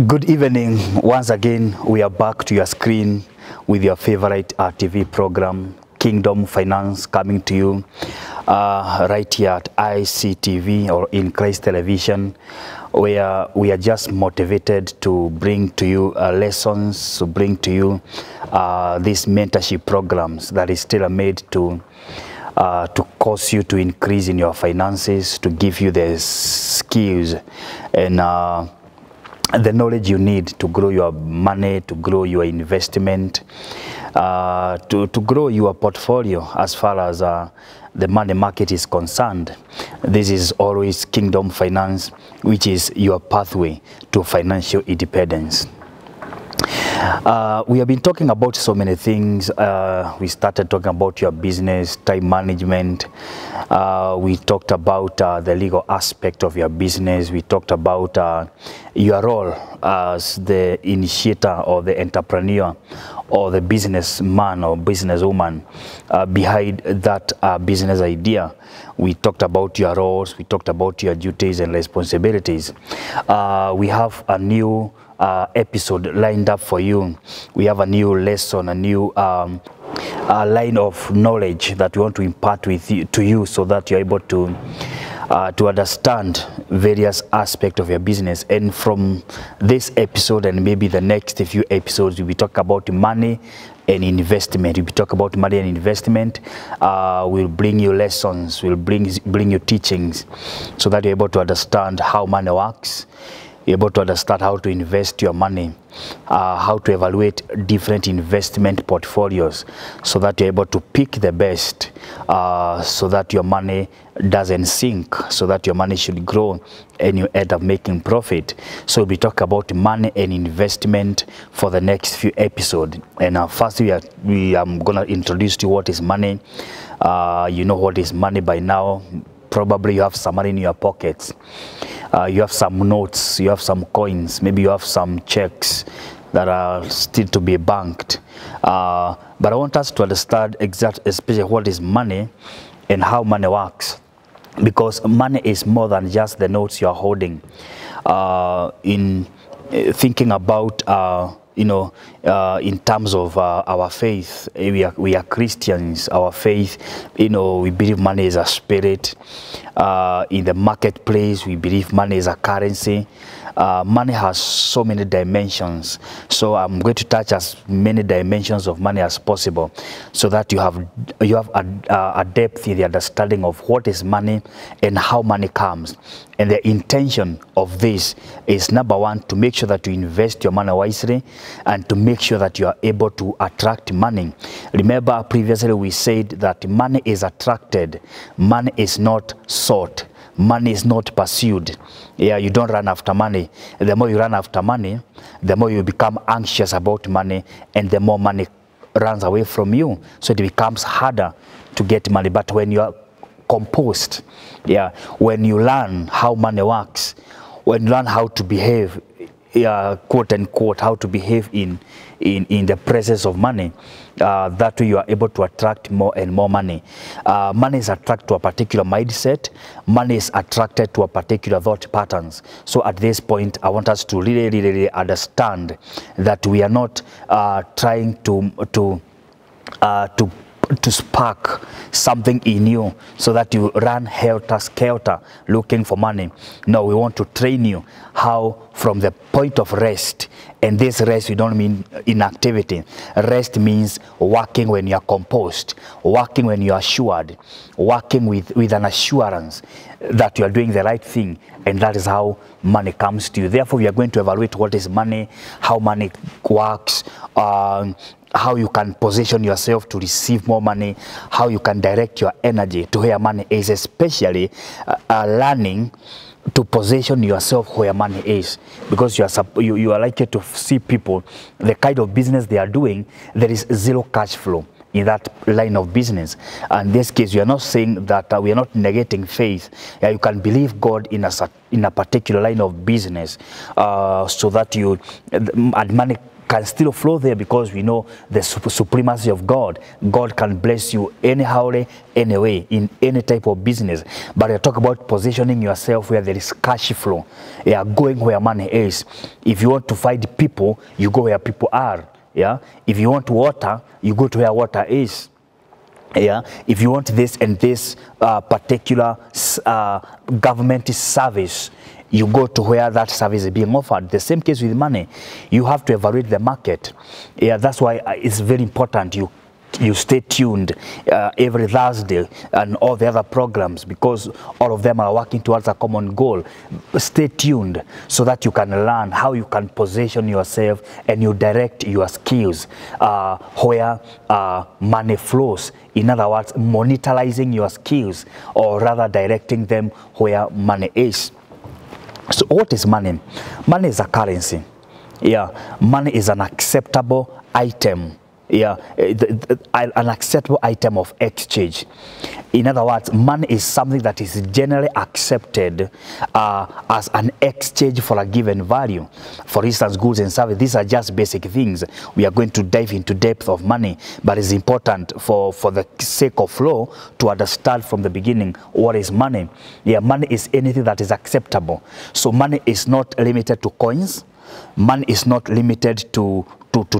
Good evening. Once again, we are back to your screen with your favorite TV program, Kingdom Finance, coming to you right here at ICTV or in Christ Television, where we are just motivated to bring to you lessons, to bring to you these mentorship programs that is still made to cause you to increase in your finances, to give you the skills and the knowledge you need to grow your money, to grow your investment, to grow your portfolio as far as the money market is concerned. This is always Kingdom Finance, which is your pathway to financial independence. We have been talking about so many things. We started talking about your business, time management. We talked about the legal aspect of your business. We talked about your role as the initiator or the entrepreneur or the businessman or businesswoman behind that business idea. We talked about your roles. We talked about your duties and responsibilities. We have a new episode lined up for you. We have a new lesson, a new line of knowledge that we want to impart to you so that you're able to understand various aspects of your business. And from this episode and maybe the next few episodes, we'll be talking about money and investment. We'll be talking about money and investment. We'll bring you lessons, we'll bring you teachings so that you're able to understand how money works. You're able to understand how to invest your money, how to evaluate different investment portfolios so that you're able to pick the best, so that your money doesn't sink, so that your money should grow and you end up making profit. So we'll be talking about money and investment for the next few episodes. And first we am going to introduce to you what is money. You know what is money by now. Probably you have some money in your pockets. You have some notes, you have some coins, maybe you have some checks that are still to be banked. But I want us to understand especially what is money and how money works. Because money is more than just the notes you are holding. In thinking about in terms of our faith, we are Christians. Our faith, we believe money is a spirit. In the marketplace, we believe money is a currency. Money has so many dimensions. So I'm going to touch as many dimensions of money as possible so that you have a depth in the understanding of what is money and how money comes. And the intention of this is, number one, to make sure that you invest your money wisely and to make sure that you are able to attract money. Remember, previously we said that money is attracted. Money is not sought. Money is not pursued. Yeah, you don't run after money. The more you run after money, the more you become anxious about money, and the more money runs away from you. So it becomes harder to get money. But when you are composed, yeah, when you learn how money works, when you learn how to behave, quote unquote, how to behave in the presence of money, that way you are able to attract more and more money. Money is attracted to a particular mindset. Money is attracted to a particular thought patterns. So at this point, I want us to really understand that we are not trying to spark something in you so that you run helter-skelter looking for money. No, we want to train you how from the point of rest. And this rest, we don't mean inactivity. Rest means working when you are composed, working when you are assured, working with an assurance that you are doing the right thing. And that is how money comes to you. Therefore, we are going to evaluate what is money, how money works, how you can position yourself to receive more money, how you can direct your energy to where money is, especially learning to position yourself where money is, because you are likely to see people, the kind of business they are doing, there is zero cash flow in that line of business. And in this case, we are not saying that we are not negating faith. You can believe God in a particular line of business, so that money can still flow there because we know the supremacy of God. God can bless you anyhow, anyway, in any type of business. But I talk about positioning yourself where there is cash flow. Yeah, going where money is. If you want to find people, you go where people are. Yeah. If you want water, you go to where water is. Yeah, if you want this and this particular government service, you go to where that service is being offered. The same case with money. You have to evaluate the market. Yeah, that's why it's very important you stay tuned every Thursday and all the other programs, because all of them are working towards a common goal. Stay tuned so that you can learn how you can position yourself and you direct your skills where money flows. In other words, monetizing your skills, or rather directing them where money is. So what is money? Money is a currency. Yeah, money is an acceptable item. Yeah, an acceptable item of exchange. In other words, money is something that is generally accepted as an exchange for a given value. For instance, goods and services, these are just basic things. We are going to dive into depth of money, but it's important for the sake of flow to understand from the beginning what is money. Yeah, money is anything that is acceptable. So money is not limited to coins. Money is not limited to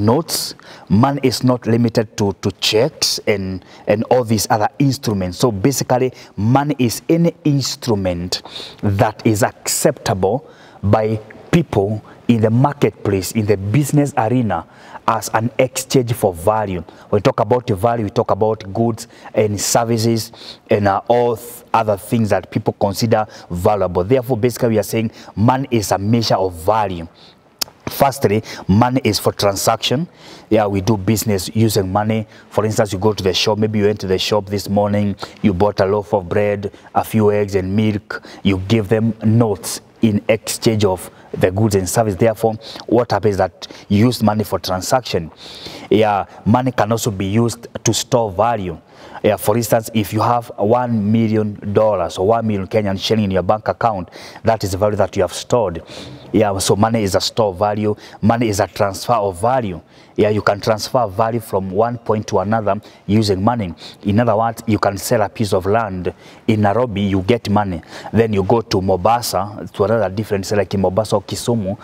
notes. Money is not limited to checks and all these other instruments. So basically, money is any instrument that is acceptable by people in the marketplace, in the business arena, as an exchange for value. When we talk about the value, we talk about goods and services and all other things that people consider valuable. Therefore, basically, we are saying money is a measure of value. Firstly, money is for transaction. Yeah, we do business using money. For instance, you go to the shop, maybe you went to the shop this morning, you bought a loaf of bread, a few eggs and milk, you give them notes in exchange of the goods and service. Therefore, what happens is that you use money for transaction. Yeah, money can also be used to store value. Yeah, for instance, if you have $1 million or 1 million Kenyan shilling in your bank account, that is the value that you have stored. Yeah, so money is a store of value. Money is a transfer of value. Yeah, you can transfer value from one point to another using money. In other words, you can sell a piece of land in Nairobi, you get money. Then you go to Mombasa, to another different, like in Mombasa or Kisumu,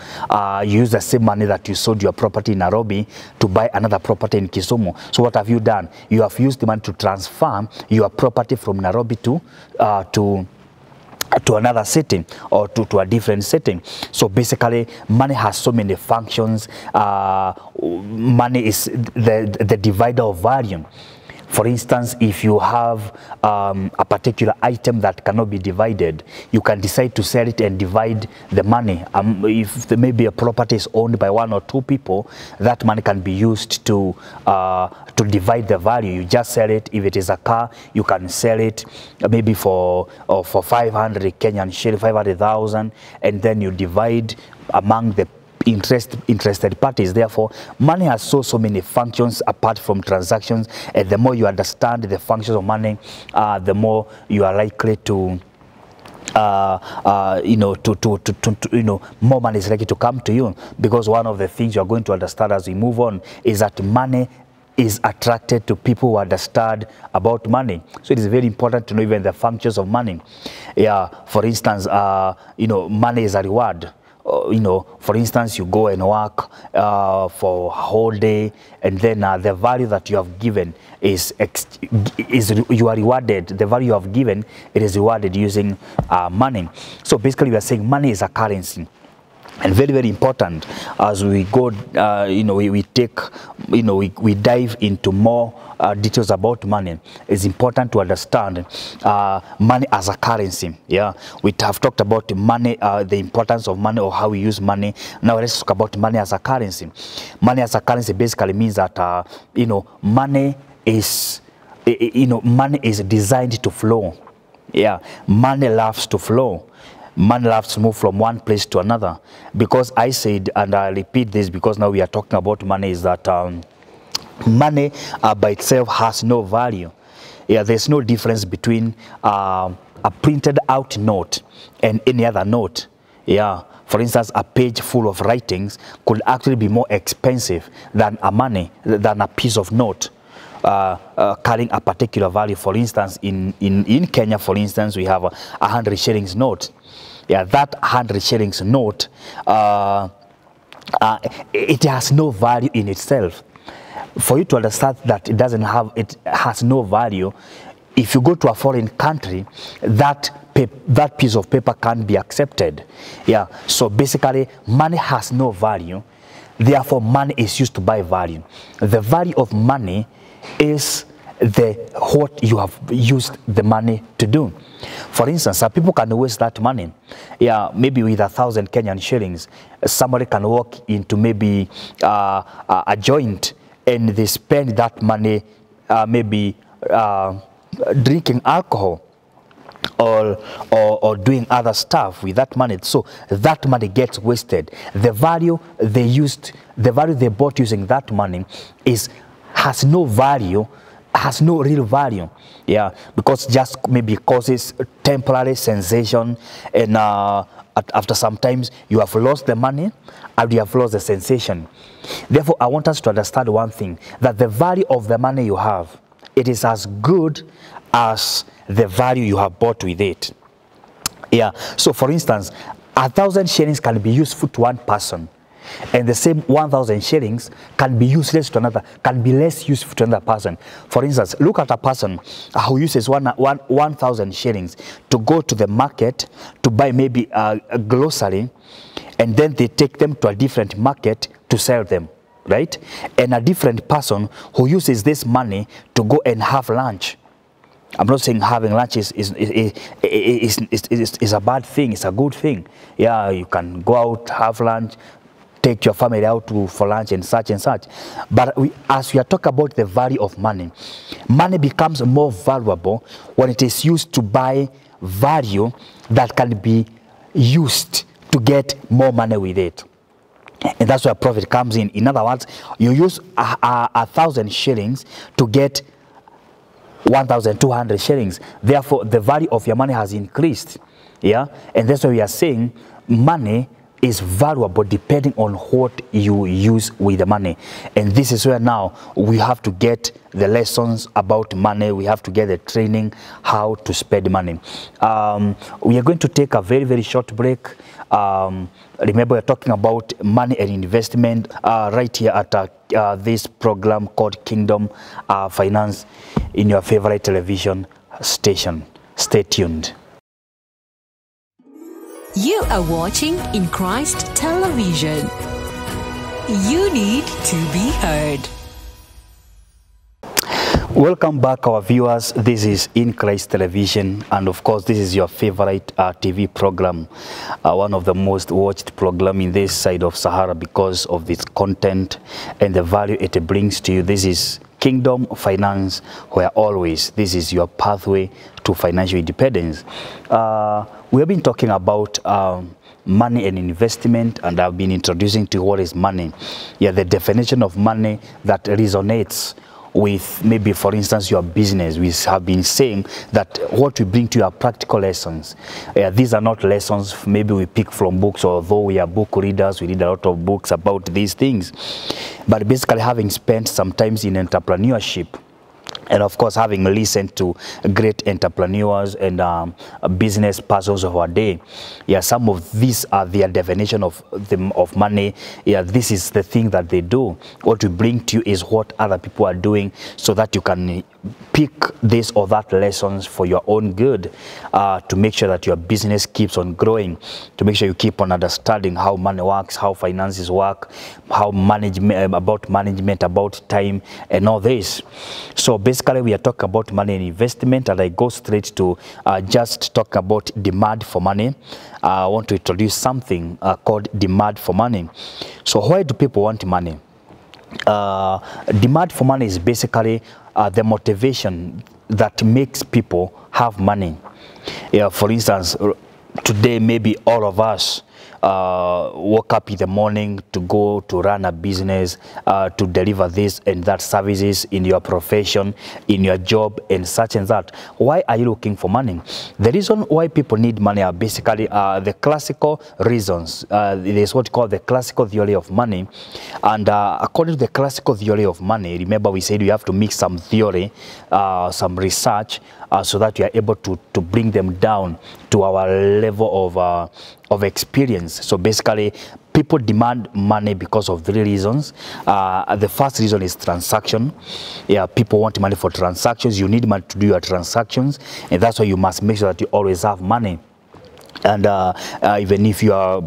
you use the same money that you sold your property in Nairobi to buy another property in Kisumu. So what have you done? You have used the money to transfer your property from Nairobi to another setting, or to a different setting. So basically, money has so many functions. Money is the divider of value. For instance, if you have a particular item that cannot be divided, you can decide to sell it and divide the money. If maybe a property is owned by 1 or 2 people, that money can be used to divide the value. You just sell it. If it is a car, you can sell it maybe for 500 Kenyan shilling, 500,000, and then you divide among the interested parties. Therefore, money has so many functions apart from transactions, and the more you understand the functions of money, the more you are likely to more money is likely to come to you, because one of the things you are going to understand as we move on is that money is attracted to people who understand about money. So it is very important to know even the functions of money. Yeah, for instance, money is a reward. For instance, you go and work for a whole day, and then the value that you have given is you are rewarded. The value you have given, it is rewarded using money. So basically, we are saying money is a currency. And very, very important as we go, we dive into more details about money. It's important to understand money as a currency. Yeah, we have talked about money, the importance of money, or how we use money. Now let's talk about money as a currency. Money as a currency basically means that money is designed to flow. Yeah, money loves to flow. Money loves to move from one place to another. Because I said, and I repeat this because now we are talking about money, is that money by itself has no value. Yeah, there's no difference between a printed out note and any other note. Yeah, for instance, a page full of writings could actually be more expensive than a piece of note carrying a particular value. For instance, in Kenya, for instance, we have a 100 shillings note. Yeah, that 100 shillings note, it has no value in itself. For you to understand that it has no value, if you go to a foreign country, that piece of paper can't be accepted. Yeah, so basically money has no value, therefore money is used to buy value. The value of money is what you have used the money to do. For instance, some people can waste that money. Yeah, maybe with 1,000 Kenyan shillings, somebody can walk into maybe a joint and they spend that money maybe drinking alcohol or doing other stuff with that money. So that money gets wasted. The value they bought using that money has no value, has no real value. Yeah, because just maybe causes temporary sensation, and after some times you have lost the money and you have lost the sensation. Therefore, I want us to understand one thing, that the value of the money you have, it is as good as the value you have bought with it. Yeah, so for instance, 1,000 shillings can be useful to one person, and the same 1,000 shillings can be useless to another, can be less useful to another person. For instance, look at a person who uses 1,000 shillings to go to the market to buy maybe a grocery, and then they take them to a different market to sell them, right? And a different person who uses this money to go and have lunch. I'm not saying having lunch is a bad thing, it's a good thing. Yeah, you can go out, have lunch, take your family out for lunch and such and such. But as we are talking about the value of money, money becomes more valuable when it is used to buy value that can be used to get more money with it. And that's where profit comes in. In other words, you use 1,000 shillings to get 1,200 shillings. Therefore, the value of your money has increased. Yeah, and that's why we are saying money is valuable depending on what you use with the money. And this is where now we have to get the lessons about money. We have to get the training how to spend money. We are going to take a very, very short break. Remember, we're talking about money and investment right here at this program called Kingdom Finance in your favorite television station. Stay tuned. You are watching In Christ Television. You need to be heard. Welcome back, our viewers. This is In Christ Television, and of course this is your favorite TV program, one of the most watched program in this side of Sahara because of its content and the value it brings to you. This is Kingdom Finance, where always this is your pathway to financial independence. We have been talking about money and investment, and I've been introducing to what is money. Yeah, the definition of money that resonates with maybe, for instance, your business. We have been saying that what we bring to you are practical lessons. These are not lessons maybe we pick from books, although we are book readers, we read a lot of books about these things. But basically, having spent some time in entrepreneurship, and of course, having listened to great entrepreneurs and business persons of our day, yeah, some of these are their definition of money. Yeah, this is the thing that they do. What we bring to you is what other people are doing, so that you can pick this or that lessons for your own good, to make sure that your business keeps on growing, to make sure you keep on understanding how money works, how finances work, how management, about time, and all this. So basically, we are talking about money and investment, and I go straight to just talk about demand for money. I want to introduce something called demand for money. So why do people want money? Demand for money is basically the motivation that makes people have money. Yeah, for instance, today maybe all of us woke up in the morning to go to run a business, to deliver this and that services in your profession, in your job, and such and that. Why are you looking for money? The reason why people need money are basically the classical reasons. There's what you call the classical theory of money. And according to the classical theory of money, remember we said you have to mix some theory, some research, so that you are able to bring them down to our level of experience. So basically, people demand money because of 3 reasons. The first reason is transaction. Yeah, people want money for transactions. You need money to do your transactions, and that's why you must make sure that you always have money. And even if you are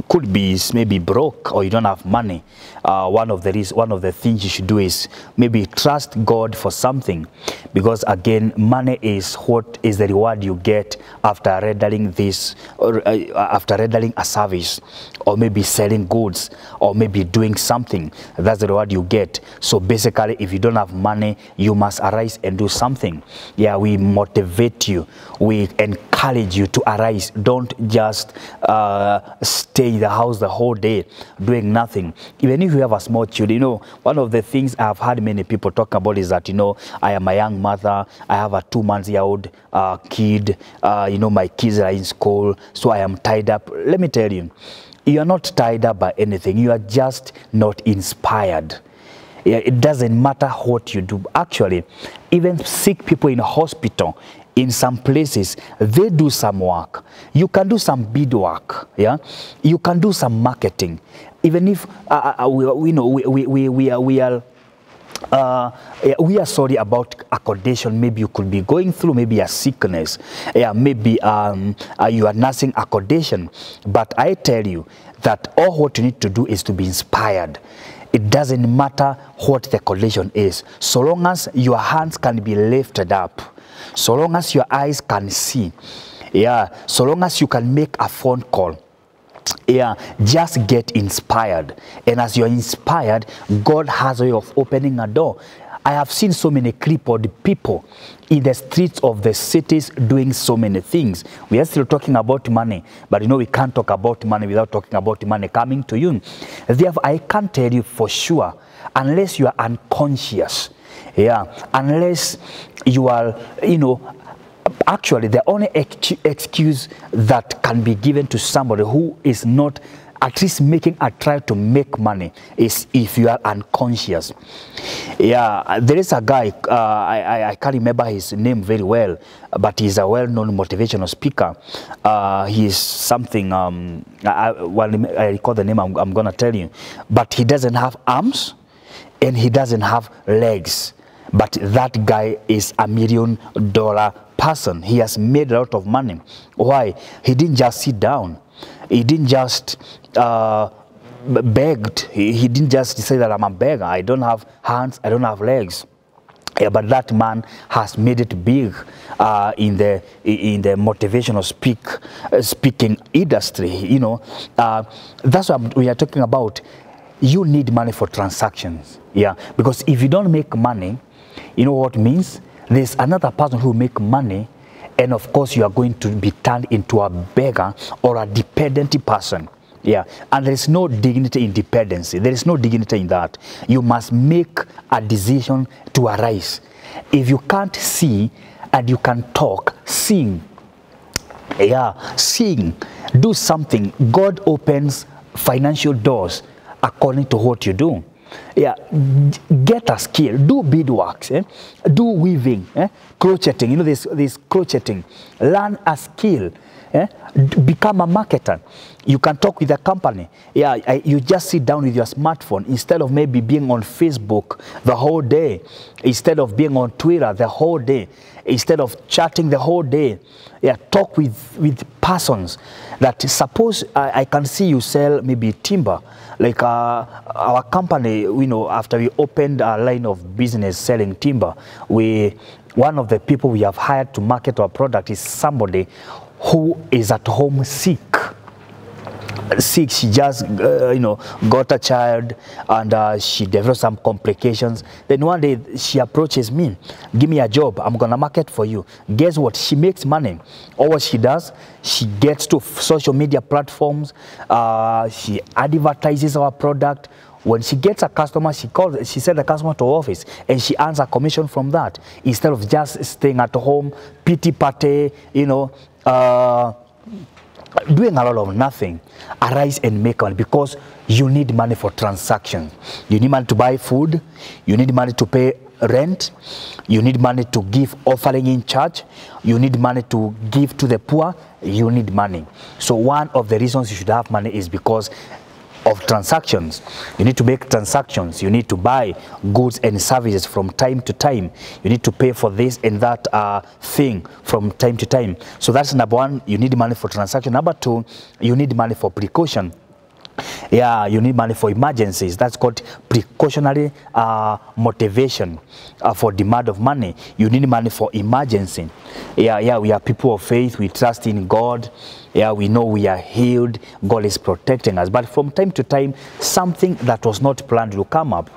could be maybe broke or you don't have money, one of the things you should do is maybe trust God for something, because again, money is what is the reward you get after rendering this, or after rendering a service, or maybe selling goods, or maybe doing something. That's the reward you get. So basically, if you don't have money, you must arise and do something. Yeah, we motivate you, we encourage you to arise. Don't just stay in the house the whole day doing nothing. Even if you have a small child, you know, one of the things I've heard many people talk about is that, you know, I am a young mother, I have a 2-month-old kid, you know, my kids are in school, so I am tied up. Let me tell you, you are not tied up by anything. You are just not inspired. Yeah, it doesn't matter what you do. Actually, even sick people in a hospital, in some places, they do some work. You can do some bead work. Yeah, you can do some marketing. Even if we are sorry about accommodation. Maybe you could be going through maybe a sickness. Yeah, maybe you are nursing accommodation. But I tell you that all what you need to do is to be inspired. It doesn't matter what the condition is, so long as your hands can be lifted up, so long as your eyes can see, yeah, so long as you can make a phone call. Yeah, just get inspired. And as you're inspired, God has a way of opening a door. I have seen so many crippled people in the streets of the cities doing so many things. We are still talking about money, but you know we can't talk about money without talking about money coming to you. Therefore, I can't tell you for sure, unless you are unconscious, yeah, unless you are, you know, actually the only excuse that can be given to somebody who is not at least making a try to make money is if you are unconscious. Yeah, there is a guy, I can't remember his name very well, but he's a well-known motivational speaker. He's something, I recall the name, I'm going to tell you. But he doesn't have arms and he doesn't have legs. But that guy is $1 million person. He has made a lot of money. Why? He didn't just sit down. He didn't just begged. He didn't just say that I'm a beggar. I don't have hands, I don't have legs. Yeah, but that man has made it big in the motivational speaking industry. You know, that's what we are talking about. You need money for transactions. Yeah, because if you don't make money, you know what it means? There's another person who make money, and of course you are going to be turned into a beggar or a dependent person. Yeah, and there is no dignity in dependency. There is no dignity in that. You must make a decision to arise. If you can't see and you can talk, sing. Yeah, sing. Do something. God opens financial doors according to what you do. Yeah, get a skill. Do beadwork, do weaving, crocheting. You know this crocheting. Learn a skill. Become a marketer. You can talk with a company. Yeah, you just sit down with your smartphone instead of maybe being on Facebook the whole day, instead of being on Twitter the whole day, instead of chatting the whole day. Yeah, talk with persons. That suppose I can see you sell maybe timber. Like our company, you know, after we opened a line of business selling timber, one of the people we have hired to market our product is somebody who is at home sick. sick. She just, got a child, and she developed some complications. Then one day she approaches me, give me a job, I'm gonna market for you. Guess what? She makes money. Or what she does, she gets to social media platforms, she advertises our product. When she gets a customer, she sends the customer to office, and she earns a commission from that, instead of just staying at home, pity party, doing a lot of nothing. Arise and make money, because you need money for transactions. You need money to buy food, you need money to pay rent, you need money to give offering in church, you need money to give to the poor, you need money. So one of the reasons you should have money is because of transactions. You need to make transactions. You need to buy goods and services from time to time. You need to pay for this and that thing from time to time. So that's number one. You need money for transaction. Number two, you need money for precaution. Yeah, you need money for emergencies. That's called precautionary motivation for demand of money. You need money for emergency. Yeah, we are people of faith. We trust in God. Yeah, we know we are healed. God is protecting us. But from time to time, something that was not planned will come up.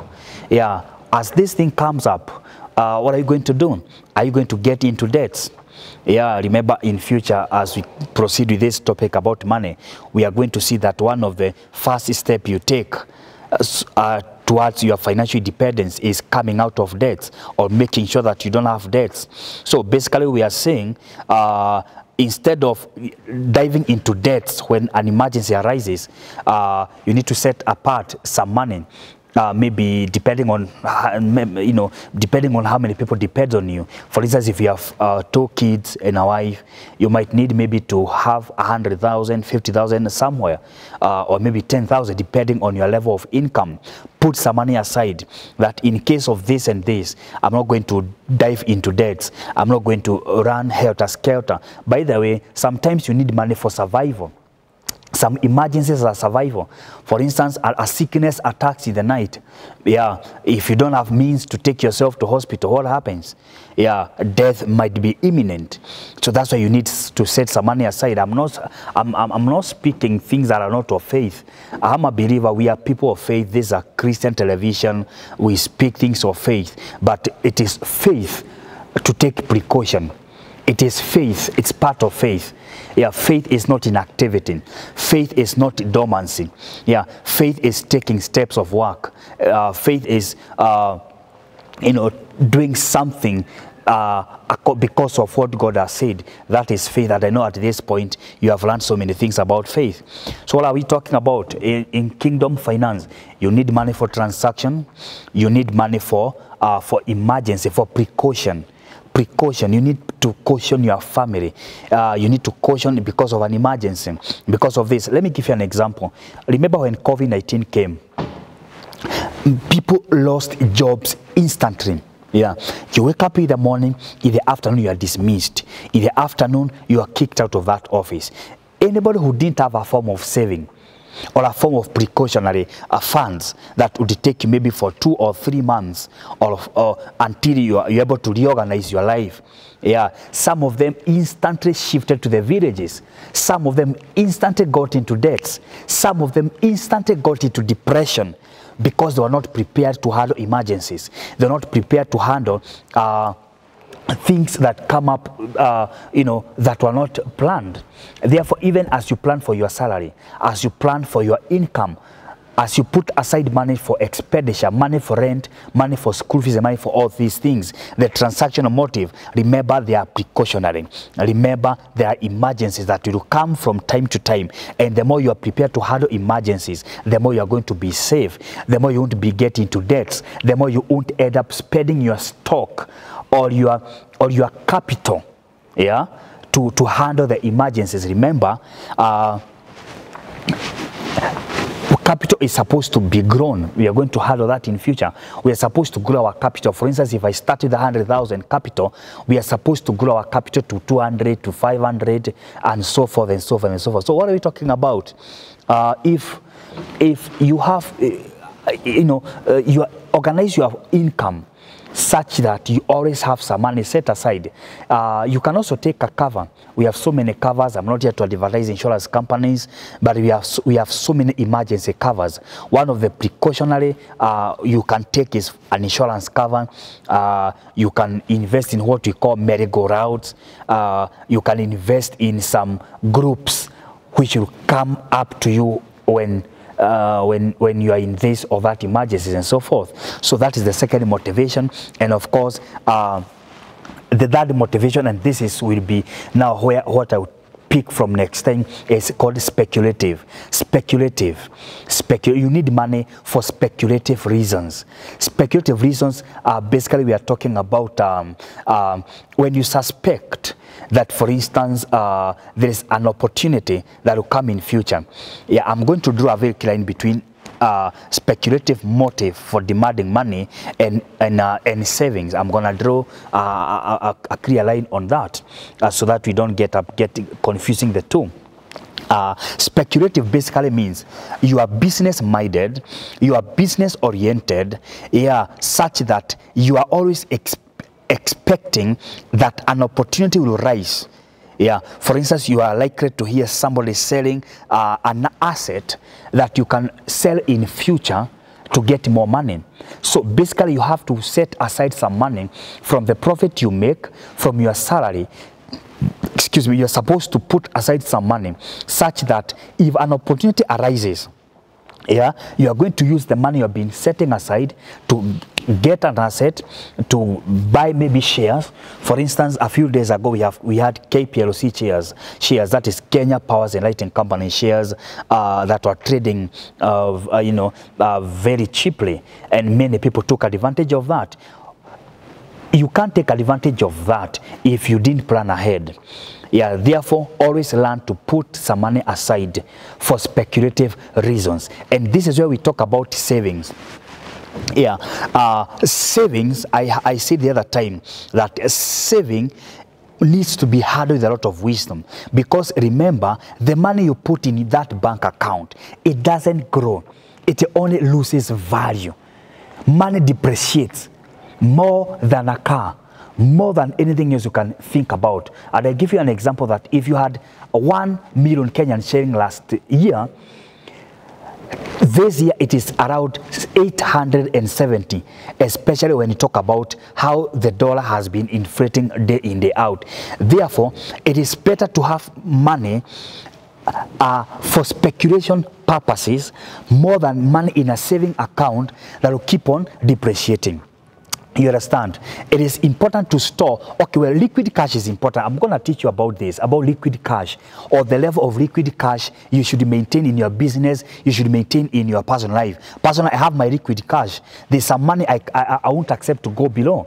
Yeah, as this thing comes up, what are you going to do? Are you going to get into debts? Yeah, remember, in future, as we proceed with this topic about money, we are going to see that one of the first steps you take towards your financial independence is coming out of debts, or making sure that you don't have debts. So basically we are saying, instead of diving into debts when an emergency arises, you need to set apart some money. Maybe depending on depending on how many people depend on you. For instance, if you have 2 kids and a wife, you might need maybe to have 100,000, 50,000 somewhere, or maybe 10,000, depending on your level of income. Put some money aside, that in case of this and this, I'm not going to dive into debts. I'm not going to run helter-skelter. By the way, sometimes you need money for survival. Some emergencies are survival. For instance, a sickness attacks in the night. Yeah, if you don't have means to take yourself to hospital, what happens? Yeah, death might be imminent. So that's why you need to set some money aside. I'm not speaking things that are not of faith. I'm a believer. We are people of faith. This is a Christian television. We speak things of faith, but it is faith to take precaution. It is faith. It's part of faith. Yeah, faith is not inactivity. Faith is not dormancy. Yeah, faith is taking steps of work. Faith is, doing something because of what God has said. That is faith. And I know at this point you have learned so many things about faith. So what are we talking about in kingdom finance? You need money for transaction. You need money for emergency, for precaution. Precaution. You need to caution your family. You need to caution because of an emergency. Because of this, let me give you an example. Remember when COVID-19 came, people lost jobs instantly. Yeah, you wake up in the morning, in the afternoon you are dismissed. In the afternoon you are kicked out of that office. Anybody who didn't have a form of saving or a form of precautionary funds that would take you maybe for 2 or 3 months, or until you're able to reorganize your life. Yeah, some of them instantly shifted to the villages. Some of them instantly got into debts. Some of them instantly got into depression because they were not prepared to handle emergencies. They're not prepared to handle things that come up, that were not planned. Therefore, even as you plan for your salary, as you plan for your income, as you put aside money for expenditure, money for rent, money for school fees, and money for all these things, the transactional motive, remember they are precautionary. Remember there are emergencies that will come from time to time. And the more you are prepared to handle emergencies, the more you are going to be safe. The more you won't be getting into debts. The more you won't end up spending your stock or your capital, yeah, to handle the emergencies. Remember, capital is supposed to be grown. We are going to handle that in future. We are supposed to grow our capital. For instance, if I start with 100,000 capital, we are supposed to grow our capital to 200, to 500, and so forth and so forth and so forth. So what are we talking about? If you have, you organize your income, such that you always have some money set aside. You can also take a cover. We have so many covers. I'm not here to advertise insurance companies, but we have so many emergency covers. One of the precautionary you can take is an insurance cover. You can invest in what we call merry-go-rounds. You can invest in some groups which will come up to you when you are in this or that emergencies and so forth. So that is the second motivation. And of course, the third motivation, and this is will be now what I would pick from next time, is called speculative. You need money for speculative reasons. Speculative reasons are basically, we are talking about when you suspect that, for instance, there is an opportunity that will come in future. Yeah, I'm going to draw a very clear line between speculative motive for demanding money and savings. I'm going to draw a clear line on that so that we don't get confusing the two. Speculative basically means you are business minded, you are business oriented, yeah, such that you are always expecting that an opportunity will rise. Yeah, for instance, you are likely to hear somebody selling an asset that you can sell in future to get more money. So basically, you have to set aside some money from the profit you make from your salary. Excuse me, you're supposed to put aside some money such that if an opportunity arises, yeah, you are going to use the money you have been setting aside to get an asset, to buy maybe shares. For instance, a few days ago we had KPLC shares, that is Kenya Powers and Lighting Company shares that were trading very cheaply, and many people took advantage of that. You can't take advantage of that if you didn't plan ahead. Yeah, therefore, always learn to put some money aside for speculative reasons. And this is where we talk about savings. Yeah, savings, I said the other time that saving needs to be handled with a lot of wisdom, because remember, the money you put in that bank account, it doesn't grow. It only loses value. Money depreciates more than a car, more than anything else you can think about. And I'll give you an example that if you had 1 million Kenyan shilling last year, this year it is around 870, especially when you talk about how the dollar has been inflating day in, day out. Therefore, it is better to have money for speculation purposes more than money in a saving account that will keep on depreciating. You understand? It is important to store. Okay, well, liquid cash is important. I'm going to teach you about this, about liquid cash, or the level of liquid cash you should maintain in your business, you should maintain in your personal life. Personally, I have my liquid cash. There's some money I won't accept to go below.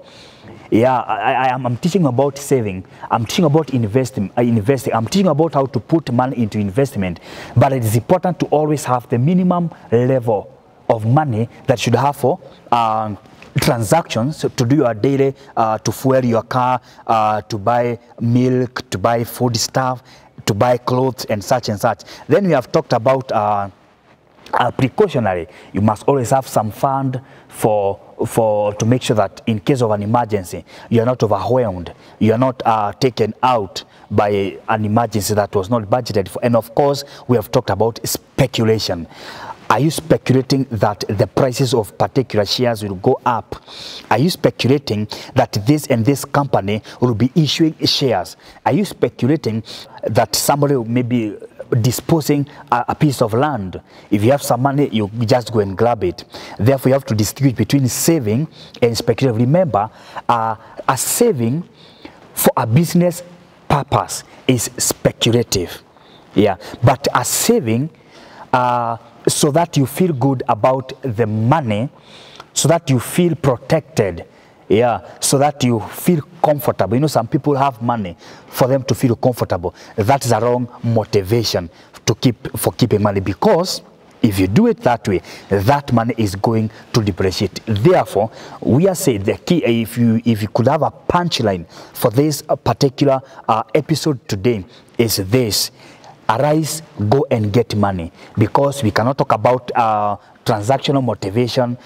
Yeah, I'm teaching about saving. I'm teaching about investing. I'm teaching about how to put money into investment. But it is important to always have the minimum level of money that you should have for transactions, to do your daily, to fuel your car, to buy milk, to buy food stuff, to buy clothes and such and such. Then we have talked about precautionary. You must always have some fund to make sure that in case of an emergency, you are not overwhelmed, you are not taken out by an emergency that was not budgeted for. And of course, we have talked about speculation. Are you speculating that the prices of particular shares will go up? Are you speculating that this and this company will be issuing shares? Are you speculating that somebody may be disposing a piece of land? If you have some money, you just go and grab it. Therefore, you have to distinguish between saving and speculative. Remember, a saving for a business purpose is speculative. Yeah, but a saving so that you feel good about the money, so that you feel protected, yeah, so that you feel comfortable. You know, some people have money for them to feel comfortable. That is a wrong motivation for keeping money, because if you do it that way, that money is going to depreciate. Therefore, we are saying the key, if you could have a punchline for this particular episode today, is this: arise, go and get money. Because we cannot talk about transactional motivation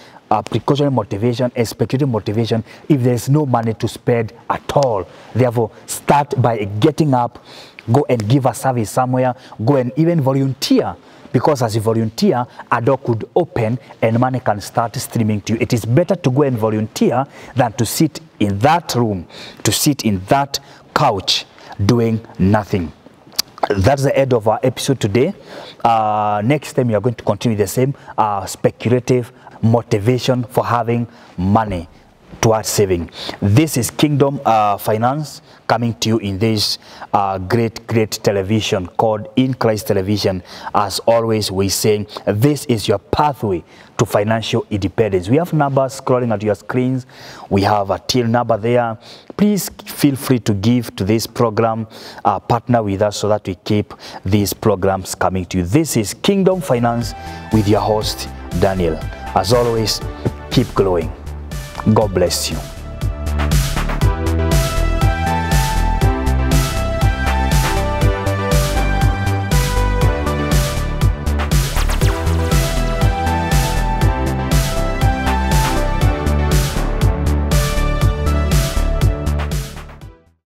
precautionary motivation, and speculative motivation if there is no money to spend at all. Therefore, start by getting up, go and give a service somewhere, go and even volunteer, because as you volunteer, a door could open and money can start streaming to you. It is better to go and volunteer than to sit in that room, to sit in that couch doing nothing. That's the end of our episode today. Next time we are going to continue the same speculative motivation for having money towards saving. This is Kingdom Finance coming to you in this great television called In Christ Television. As always, we say this is your pathway to financial independence. We have numbers scrolling at your screens. We have a till number there. Please feel free to give to this program, partner with us so that we keep these programs coming to you. This is Kingdom Finance with your host, Daniel. As always, keep glowing. God bless you.